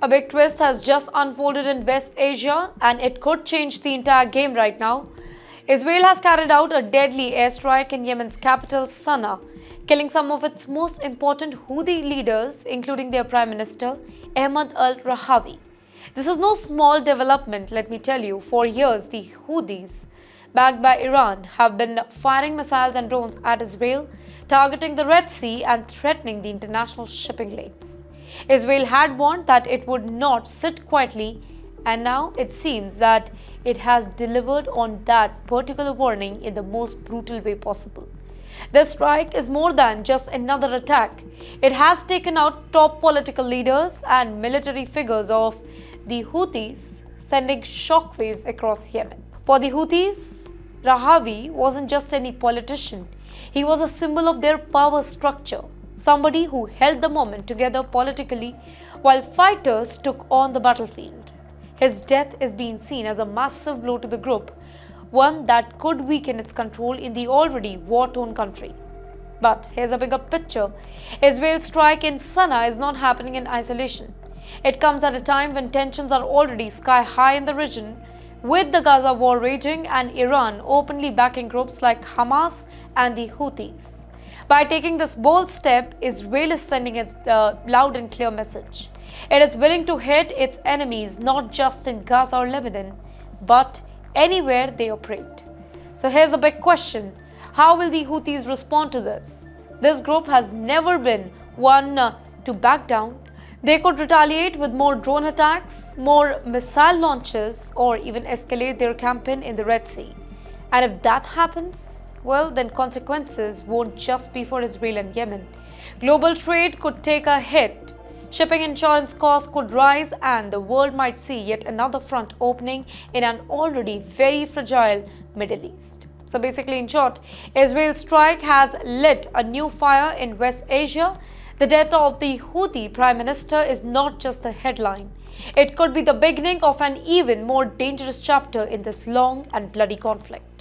A big twist has just unfolded in West Asia and it could change the entire game right now. Israel has carried out a deadly airstrike in Yemen's capital, Sanaa, killing some of its most important Houthi leaders, including their Prime Minister, Ahmed al-Rahawi. This is no small development, let me tell you. For years, the Houthis, backed by Iran, have been firing missiles and drones at Israel, targeting the Red Sea and threatening the international shipping lanes. Israel had warned that it would not sit quietly, and now it seems that it has delivered on that particular warning in the most brutal way possible. This strike is more than just another attack. It has taken out top political leaders and military figures of the Houthis, sending shockwaves across Yemen. For the Houthis, Rahawi wasn't just any politician. He was a symbol of their power structure, somebody who held the moment together politically while fighters took on the battlefield. His death is being seen as a massive blow to the group, one that could weaken its control in the already war-torn country. But here's a bigger picture. Israel's strike in Sanaa is not happening in isolation. It comes at a time when tensions are already sky high in the region, with the Gaza war raging and Iran openly backing groups like Hamas and the Houthis. By taking this bold step, Israel is sending a loud and clear message. It is willing to hit its enemies not just in Gaza or Lebanon, but anywhere they operate. So here's the big question. How will the Houthis respond to this? This group has never been one to back down. They could retaliate with more drone attacks, more missile launches, or even escalate their campaign in the Red Sea. And if that happens, well, then consequences won't just be for Israel and Yemen. Global trade could take a hit. Shipping insurance costs could rise, and the world might see yet another front opening in an already very fragile Middle East. So basically, in short, Israel's strike has lit a new fire in West Asia. The death of the Houthi Prime Minister is not just a headline. It could be the beginning of an even more dangerous chapter in this long and bloody conflict.